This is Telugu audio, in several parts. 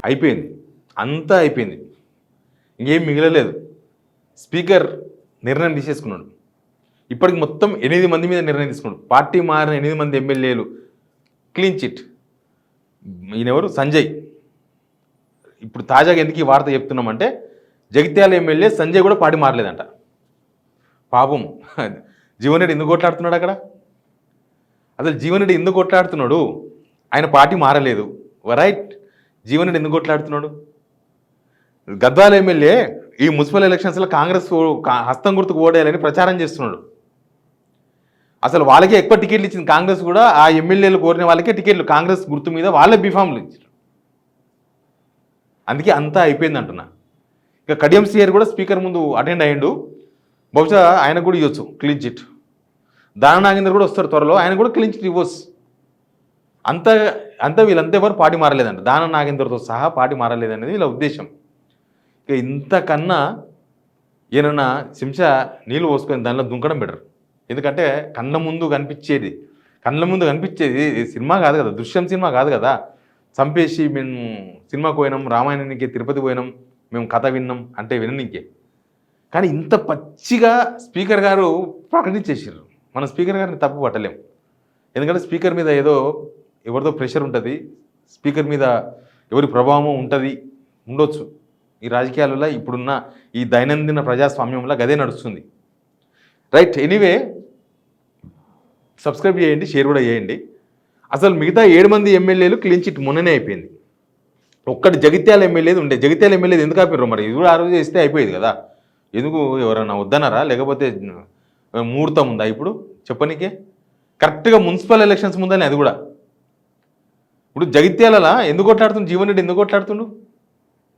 అయిపోయింది, అంతా అయిపోయింది, ఇంకేం మిగలలేదు. స్పీకర్ నిర్ణయం తీసేసుకున్నాడు. ఇప్పటికి మొత్తం 8 మంది మీద నిర్ణయం తీసుకున్నాడు. పార్టీ మారిన 8 మంది ఎమ్మెల్యేలు క్లీన్ చిట్. ఈయనెవరు? సంజయ్. ఇప్పుడు తాజాగా ఎందుకు ఈ వార్త చెప్తున్నామంటే, జగిత్యాల ఎమ్మెల్యే సంజయ్ కూడా పార్టీ మారలేదంట. పాపం జీవన్ రెడ్డి ఎందుకు కొట్లాడుతున్నాడు అక్కడ? అసలు జీవన్ రెడ్డి ఎందుకు కొట్లాడుతున్నాడు? ఆయన పార్టీ మారలేదు, రైట్. జీవన్ రెడ్డి ఎందుకు కొట్లాడుతున్నాడు? గద్వాల ఎమ్మెల్యే ఈ మున్సిపల్ ఎలక్షన్స్లో కాంగ్రెస్ హస్తం గుర్తుకు ఓడేయాలని ప్రచారం చేస్తున్నాడు. అసలు వాళ్ళకే ఎక్కువ టికెట్లు ఇచ్చింది కాంగ్రెస్ కూడా. ఆ ఎమ్మెల్యేలు కోరిన వాళ్ళకే టికెట్లు కాంగ్రెస్ గుర్తు మీద వాళ్ళే బీఫామ్లు ఇచ్చారు. అందుకే అంతా అయిపోయింది అంటున్నా. ఇక కడియం శ్రీహరి కూడా స్పీకర్ ముందు అటెండ్ అయ్యిండు. బహుశా ఆయన కూడా ఇవ్వచ్చు క్లీన్ చిట్. దాన నాగేందర్ కూడా వస్తారు త్వరలో, ఆయన కూడా క్లీన్ చిట్ ఇవ్వచ్చు. అంతా వీళ్ళంతా ఎవరు పార్టీ మారలేదంట. దాన నాగేందర్తో సహా పార్టీ మారలేదనేది వీళ్ళ ఉద్దేశం. ఇక ఇంతకన్నా ఈయన శంషా నీళ్ళు పోసుకొని దానిలో దుంకడం బెటర్. ఎందుకంటే కళ్ళ ముందు కనిపించేది సినిమా కాదు కదా, దృశ్యం సినిమా కాదు కదా. చంపేసి మేము సినిమాకు పోయినాం, రామాయణానికి తిరుపతి పోయినాం, మేము కథ విన్నాం అంటే విననీకే. కానీ ఇంత పచ్చిగా స్పీకర్ గారు ప్రకటించేసారు. మనం స్పీకర్ గారిని తప్పు పట్టలేం. ఎందుకంటే స్పీకర్ మీద ఏదో ఎవరిదో ప్రెషర్ ఉంటుంది, స్పీకర్ మీద ఎవరి ప్రభావం ఉండొచ్చు. ఈ రాజకీయాలలో ఇప్పుడున్న ఈ దైనందిన ప్రజాస్వామ్యంలో గదే నడుస్తుంది, రైట్. ఎనీవే, సబ్స్క్రైబ్ చేయండి, షేర్ కూడా చేయండి. అసలు మిగతా 7 మంది ఎమ్మెల్యేలు క్లీన్ చిట్ మొన్ననే అయిపోయింది. ఒక్కటి జగిత్యాల ఎమ్మెల్యేది ఉండే. జగిత్యాల ఎమ్మెల్యేది ఎందుకు ఆపారు మరి? ఇది కూడా ఆ రోజు చేస్తే అయిపోయేది కదా. ఎందుకు ఎవరన్నా వద్దన్నారా, లేకపోతే ముహూర్తం ఉందా ఇప్పుడు చెప్పనీకే? కరెక్ట్గా మున్సిపల్ ఎలక్షన్స్ ముందని అది కూడా. ఇప్పుడు జగిత్యాలలో ఎందుకు కొట్లాడుతుంది జీవన్ రెడ్డి? ఎందుకు కొట్లాడుతుండు?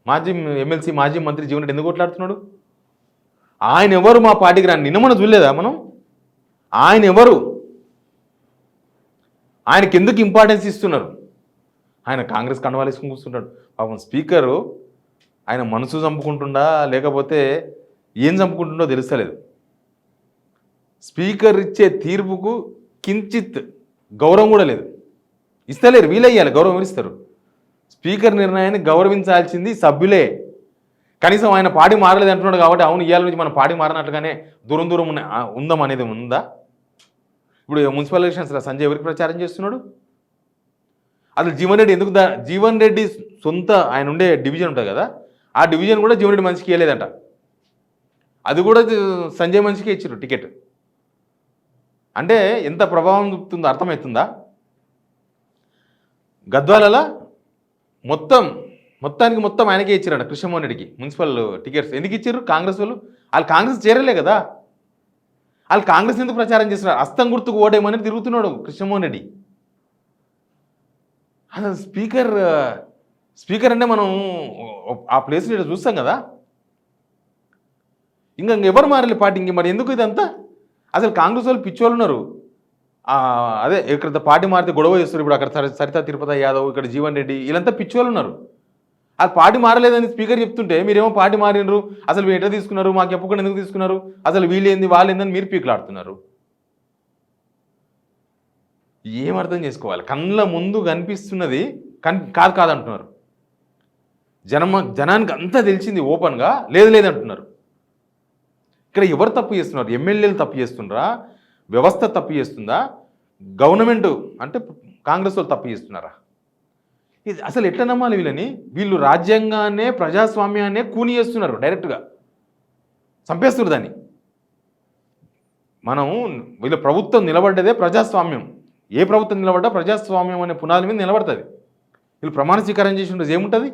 మాజీ ఎమ్మెల్సీ, మాజీ మంత్రి జీవన్ రెడ్డి ఎందుకు కొట్లాడుతున్నాడు? ఆయన ఎవరు? మా పార్టీకి రాని నిన్న మనం చూడలేదా మనం? ఆయన ఎవరు? ఆయనకి ఎందుకు ఇంపార్టెన్స్ ఇస్తున్నారు? ఆయన కాంగ్రెస్ కండవాలేసుకుని కూర్చుంటాడు. పాపం స్పీకరు ఆయన మనసు చంపుకుంటుండా లేకపోతే ఏం చంపుకుంటుండో తెలుస్తలేదు. స్పీకర్ ఇచ్చే తీర్పుకు కించిత్ గౌరవం కూడా లేదు, ఇస్తలేరు. వీలయ్యాలి, గౌరవం ఇస్తారు. స్పీకర్ నిర్ణయాన్ని గౌరవించాల్సింది సభ్యులే. కనీసం ఆయన పార్టీ మారలేదు అంటున్నాడు కాబట్టి అవును ఇవాళ నుంచి మనం పార్టీ మారినట్లుగానే దూరం ఉందాం అనేది ఉందా? ఇప్పుడు మున్సిపల్ ఎలక్షన్స్లో సంజయ్ ఎవరికి ప్రచారం చేస్తున్నాడు? అసలు జీవన్ రెడ్డి ఎందుకు జీవన్ రెడ్డి సొంత ఆయన ఉండే డివిజన్ ఉంటుంది కదా, ఆ డివిజన్ కూడా జీవన్ రెడ్డి మనిషికి ఇవ్వలేదంట. అది కూడా సంజయ్ మనిషికి ఇచ్చారు టికెట్. అంటే ఎంత ప్రభావం చూపుతుందో అర్థమవుతుందా? గద్వాలలో మొత్తానికి ఆయనకే ఇచ్చారంట, కృష్ణమోహన్ రెడ్డికి మున్సిపల్ టికెట్స్. ఎందుకు ఇచ్చారు? కాంగ్రెస్ వాళ్ళు కాంగ్రెస్ చేరలే కదా. వాళ్ళు కాంగ్రెస్ ఎందుకు ప్రచారం చేస్తున్నారు? హస్తం గుర్తుకు ఓడేమని తిరుగుతున్నాడు కృష్ణమోహన్ రెడ్డి. అసలు స్పీకర్ అంటే మనం ఆ ప్లేస్లో చూస్తాం కదా. ఇంకా ఎవరు మారాలి పార్టీ? ఇంక మరి ఎందుకు ఇదంతా? అసలు కాంగ్రెస్ వాళ్ళు పిచ్చోళ్ళు ఉన్నారు. అదే ఇక్కడ పార్టీ మారితే గొడవ చేస్తారు. ఇప్పుడు అక్కడ సరితా తిరుపతి యాదవ్, ఇక్కడ జీవన్ రెడ్డి, వీళ్ళంతా పిచ్చోళ్ళు ఉన్నారు. అది పార్టీ మారలేదని స్పీకర్ చెప్తుంటే మీరేమో పార్టీ మారినరు, అసలు మీరు ఎట్లా తీసుకున్నారు, మాకు చెప్పకుండా ఎందుకు తీసుకున్నారు, అసలు వీళ్ళేంది వాళ్ళేందని మీరు పీకులాడుతున్నారు. ఏం అర్థం చేసుకోవాలి? కళ్ళ ముందు కనిపిస్తున్నది కాదంటున్నారు. జనానికి అంతా తెలిసింది ఓపెన్గా లేదంటున్నారు. ఇక్కడ ఎవరు తప్పు చేస్తున్నారు? ఎమ్మెల్యేలు తప్పు చేస్తున్నారా? వ్యవస్థ తప్పు చేస్తుందా? గవర్నమెంట్ అంటే కాంగ్రెస్ వాళ్ళు తప్పు చేస్తున్నారా? ఇది అసలు ఎట్లా నమ్మాలి వీళ్ళని? వీళ్ళు రాజ్యాంగాన్నే ప్రజాస్వామ్యాన్నే కూని చేస్తున్నారు, డైరెక్ట్గా చంపేస్తున్నారు దాన్ని. వీళ్ళ ప్రభుత్వం నిలబడ్డదే ప్రజాస్వామ్యం. ఏ ప్రభుత్వం నిలబడ్డా ప్రజాస్వామ్యం అనే పునాది మీద నిలబడుతుంది. వీళ్ళు ప్రమాణ స్వీకారం చేసి ఉండదు ఏముంటుంది?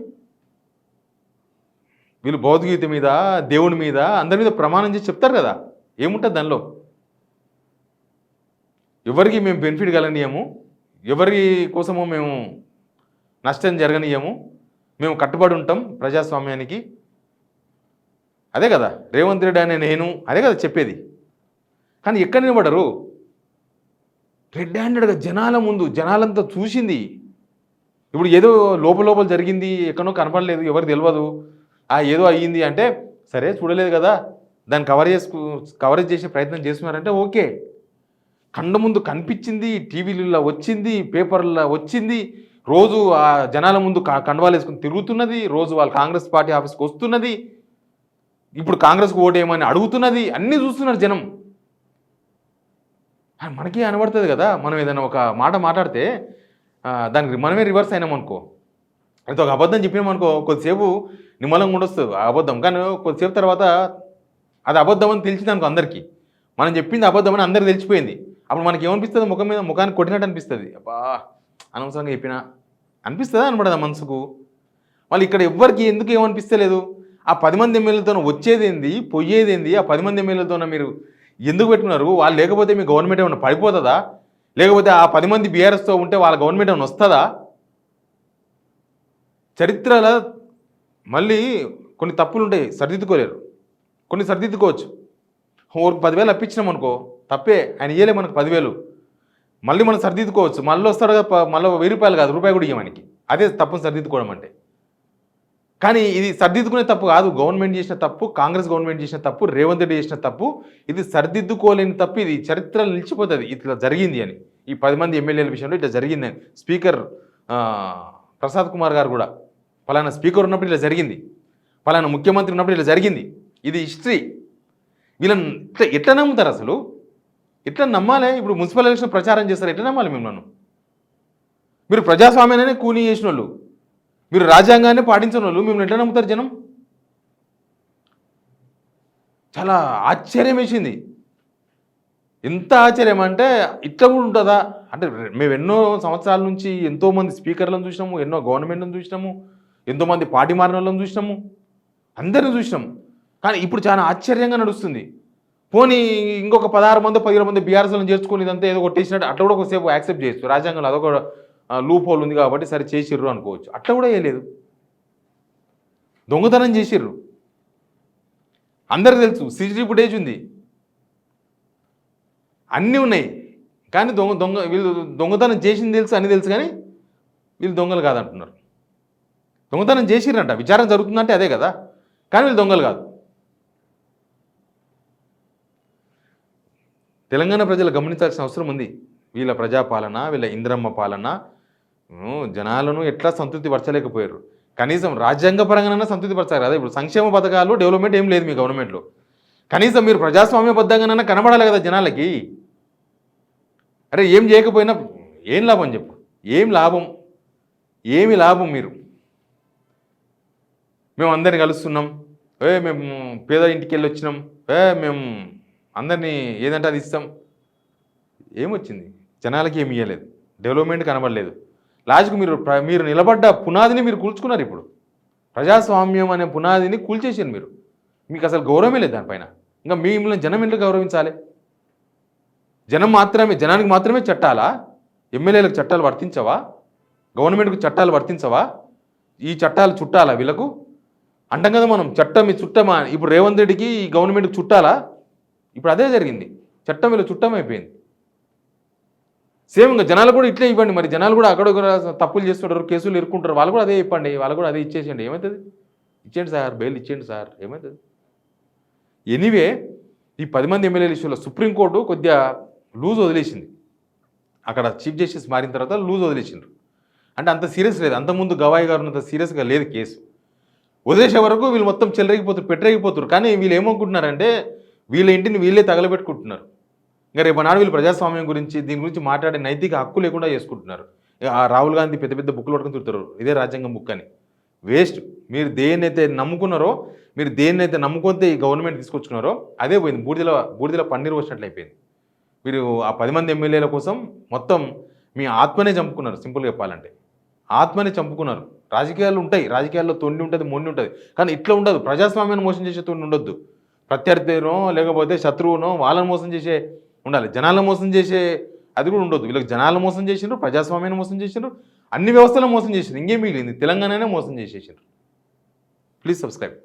వీళ్ళు భౌతికగీత మీద, దేవుడి మీద, అందరి మీద ప్రమాణం చేసి చెప్తారు కదా, ఏముంటుంది దానిలో? ఎవరికి మేము బెనిఫిట్ కలగనీయము, ఎవరి కోసమో మేము నష్టం జరగనీయము, మేము కట్టుబడి ఉంటాం ప్రజాస్వామ్యానికి. అదే కదా రేవంత్ రెడ్డి అనే నేను అదే కదా చెప్పేది. కానీ ఎక్కడ నిలబడరు? రెడ్ హ్యాండెడ్గా జనాల ముందు, జనాలంతా చూసింది. ఇప్పుడు ఏదో లోపల జరిగింది, ఎక్కడో కనపడలేదు, ఎవరు తెలియదు, ఏదో అయ్యింది అంటే సరే చూడలేదు కదా, దాన్ని కవరేజ్ చేసే ప్రయత్నం చేస్తున్నారంటే ఓకే. కండ ముందు కనిపించింది, టీవీలలో వచ్చింది, పేపర్లో వచ్చింది, రోజు ఆ జనాల ముందు కండవాలు వేసుకుని తిరుగుతున్నది, రోజు వాళ్ళు కాంగ్రెస్ పార్టీ ఆఫీస్కి వస్తున్నది, ఇప్పుడు కాంగ్రెస్కి ఓటేయమని అడుగుతున్నది, అన్నీ చూస్తున్నారు జనం. మనకి అనబడుతుంది కదా, మనం ఏదైనా ఒక మాట మాట్లాడితే దానికి మనమే రివర్స్ అయినామనుకో, అయితే ఒక అబద్ధం చెప్పినామనుకో, కొద్దిసేపు నిమ్మలంగా ఉండొస్తుంది ఆ అబద్ధం, కానీ కొద్దిసేపు తర్వాత అది అబద్ధం అని తెలిసింది అనుకో అందరికీ, మనం చెప్పింది అబద్ధం అని అందరికి తెలిసిపోయింది. అప్పుడు మనకి ఏమనిపిస్తుంది, ముఖానికి కొట్టినట్టు అనిపిస్తుంది. అబ్బా అనవసరంగా చెప్పినా అనిపిస్తుందా, అనబడదా మనసుకు. మళ్ళీ ఇక్కడ ఎవ్వరికి ఎందుకు ఏమనిపిస్తలేదు, ఆ 10 మంది ఎమ్మెల్యేలతో వచ్చేదేంది పోయేదేంది, ఆ 10 మంది ఎమ్మెల్యేలతో మీరు ఎందుకు పెట్టుకున్నారు, వాళ్ళు లేకపోతే మీ గవర్నమెంట్ ఏమైనా పడిపోతుందా, లేకపోతే ఆ 10 మంది బీఆర్ఎస్తో ఉంటే వాళ్ళ గవర్నమెంట్ ఏమైనా వస్తుందా. చరిత్రలో మళ్ళీ కొన్ని తప్పులు ఉంటాయి, సరిదిద్దుకోలేరు, కొన్ని సరిదిద్దుకోవచ్చు. 10,000 అప్పించినాం అనుకో తప్పే, ఆయన ఇయ్యలే మనకు 10,000, మళ్ళీ మనం సరిదిద్దుకోవచ్చు, మళ్ళీ వస్తాడు కదా, మళ్ళీ 1,000 రూపాయలు కాదు, రూపాయి కూడా ఇవ్వడానికి, అదే తప్పును సరిదిద్దుకోవడం అంటే. కానీ ఇది సరిదిద్దుకునే తప్పు కాదు, గవర్నమెంట్ చేసిన తప్పు, కాంగ్రెస్ గవర్నమెంట్ చేసిన తప్పు, రేవంత్ రెడ్డి చేసిన తప్పు, ఇది సరిదిద్దుకోలేని తప్పు, ఇది చరిత్రలో నిలిచిపోతుంది ఇట్లా జరిగింది అని. ఈ 10 మంది ఎమ్మెల్యేల విషయంలో ఇట్లా జరిగిందని స్పీకర్ ప్రసాద్ కుమార్ గారు కూడా, ఫలానా స్పీకర్ ఉన్నప్పుడు ఇలా జరిగింది, ఫలానా ముఖ్యమంత్రి ఉన్నప్పుడు ఇలా జరిగింది, ఇది హిస్టరీ. వీళ్ళని ఎట్లా నమ్ముతారు అసలు, ఎట్లా నమ్మాలి. ఇప్పుడు మున్సిపల్ ఎలక్షన్ ప్రచారం చేస్తారు, ఎట్లా నమ్మాలి మిమ్మల్ని. మీరు ప్రజాస్వామ్యాన్ని కూనీ చేసిన వాళ్ళు, మీరు రాజ్యాంగాన్ని పాటించిన వాళ్ళు, మిమ్మల్ని ఎట్లా నమ్ముతారు జనం. చాలా ఆశ్చర్యం వేసింది. ఎంత ఆశ్చర్యం అంటే ఇట్లా కూడా ఉంటుందా అంటే, మేము ఎన్నో సంవత్సరాల నుంచి ఎంతోమంది స్పీకర్లను చూసినాము, ఎన్నో గవర్నమెంట్లను చూసినాము, ఎంతోమంది పార్టీ మారిన వాళ్ళని చూసినాము, అందరిని చూసినాము. కానీ ఇప్పుడు చాలా ఆశ్చర్యంగా నడుస్తుంది. పోనీ ఇంకొక 16 మంది 17 మంది బీఆర్ఎస్లను చేర్చుకొని ఇదంతా ఏదో కొట్టేసినట్టు అట్లా కూడా ఒకసేపు యాక్సెప్ట్ చేయొచ్చు, రాజ్యాంగంలో అదొక లూప్ హోల్ ఉంది కాబట్టి సరే చేసిర్రు అనుకోవచ్చు. అట్లా కూడా వేయలేదు, దొంగతనం చేసిర్రు. అందరికి తెలుసు, సీసీ ఫుటేజ్ ఉంది, అన్నీ ఉన్నాయి. కానీ వీళ్ళు దొంగతనం చేసింది తెలుసు, అన్నీ తెలుసు, కానీ వీళ్ళు దొంగలు కాదంటున్నారు. దొంగతనం చేసిర్రంట, విచారణ జరుగుతుందంటే అదే కదా, కానీ వీళ్ళు దొంగలు కాదు. తెలంగాణ ప్రజలు గమనించాల్సిన అవసరం ఉంది. వీళ్ళ ప్రజాపాలన, వీళ్ళ ఇంద్రమ్మ పాలన జనాలను ఎట్లా సంతృప్తి పరచలేకపోయారు. కనీసం రాజ్యాంగపరంగానైనా సంతృప్తి పరచాలి కదా. ఇప్పుడు సంక్షేమ పథకాలు, డెవలప్మెంట్ ఏం లేదు మీ గవర్నమెంట్లో, కనీసం మీరు ప్రజాస్వామ్యబద్ధంగానైనా కనబడాలి కదా జనాలకి. అరే ఏం చేయకపోయినా ఏం లాభం చెప్పు, ఏం లాభం, ఏమి లాభం. మేము అందరిని కలుస్తున్నాం, మేము పేద ఇంటికి వెళ్ళి వచ్చినాం, మేము అందరినీ ఏదంటే అది ఇస్తాం, ఏమొచ్చింది, జనాలకి ఏమి ఇవ్వలేదు, డెవలప్మెంట్ కనబడలేదు. లాస్ట్కు మీరు నిలబడ్డ పునాదిని మీరు కూల్చుకున్నారు. ఇప్పుడు ప్రజాస్వామ్యం అనే పునాదిని కూల్చేసారు మీరు, మీకు అసలు గౌరవమే లేదు దానిపైన. ఇంకా మిమ్మల్ని జనం ఎందుకు గౌరవించాలి. జనానికి మాత్రమే చట్టాలా, ఎమ్మెల్యేలకు చట్టాలు వర్తించవా, గవర్నమెంట్కు చట్టాలు వర్తించవా, ఈ చట్టాలు చుట్టాలా వీళ్ళకు అంటాం కదా మనం. చట్టం చుట్టమా, ఇప్పుడు రేవంత్ రెడ్డికి ఈ గవర్నమెంట్కి చుట్టాలా. ఇప్పుడు అదే జరిగింది, చట్టం వీళ్ళు చుట్టం అయిపోయింది. సేమ్ ఇంకా జనాలు కూడా ఇట్లే ఇవ్వండి. మరి జనాలు కూడా అక్కడ తప్పులు చేస్తుంటారు, కేసులు ఇరుక్కుంటారు, వాళ్ళు కూడా అదే ఇవ్వండి, వాళ్ళు కూడా అదే ఇచ్చేసేయండి, ఏమవుతుంది, ఇచ్చేయండి సార్, బెయిల్ ఇచ్చేయండి సార్, ఏమవుతుంది. ఎనీవే ఈ 10 మంది ఎమ్మెల్యేల ఇష్యూలో సుప్రీంకోర్టు కొద్దిగా లూజ్ వదిలేసింది. అక్కడ చీఫ్ జస్టిస్ మారిన తర్వాత లూజ్ వదిలేసిండ్రు. అంటే అంత సీరియస్ లేదు, అంతకుముందు గవాయి గారు అంత సీరియస్గా లేదు కేసు. వదిలేసే వరకు వీళ్ళు మొత్తం చెలరేగిపోతారు, పెట్టరేగిపోతారు. కానీ వీళ్ళు ఏమనుకుంటున్నారంటే వీళ్ళ ఇంటిని వీళ్ళే తగలబెట్టుకుంటున్నారు. ఇంకా రేపు నాడు వీళ్ళు ప్రజాస్వామ్యం గురించి దీని గురించి మాట్లాడే నైతిక హక్కు లేకుండా చేసుకుంటున్నారు. ఆ రాహుల్ గాంధీ పెద్ద పెద్ద బుక్లు పట్టుకుని తిరుగుతారు, ఇదే రాజ్యాంగం బుక్ అని. వేస్ట్. మీరు దేన్నైతే నమ్ముకున్నారో, మీరు దేన్నైతే నమ్ముకుంటే ఈ గవర్నమెంట్ తీసుకొచ్చుకున్నారో అదే పోయింది, బూడిదల పన్నీరు వచ్చినట్లు అయిపోయింది. మీరు ఆ 10 మంది ఎమ్మెల్యేల కోసం మొత్తం మీ ఆత్మనే చంపుకున్నారు. సింపుల్గా చెప్పాలంటే ఆత్మనే చంపుకున్నారు. రాజకీయాలు ఉంటాయి, రాజకీయాల్లో తొండి ఉంటుంది, మొండి ఉంటుంది, కానీ ఇట్లా ఉండదు. ప్రజాస్వామ్యాన్ని మోసం చేసే తొండి ఉండొద్దు. ప్రత్యర్థినో లేకపోతే శత్రువునో వాళ్ళని మోసం చేసే ఉండాలి, జనాలను మోసం చేసే అది కూడా ఉండొద్దు. వీళ్ళకి జనాలను మోసం చేసిండ్రు, ప్రజాస్వామ్యాన్ని మోసం చేసిండ్రు, అన్ని వ్యవస్థలను మోసం చేసిండ్రు, ఇంకేం మిగిలింది, తెలంగాణనే మోసం చేసేసిండ్రు. Please subscribe.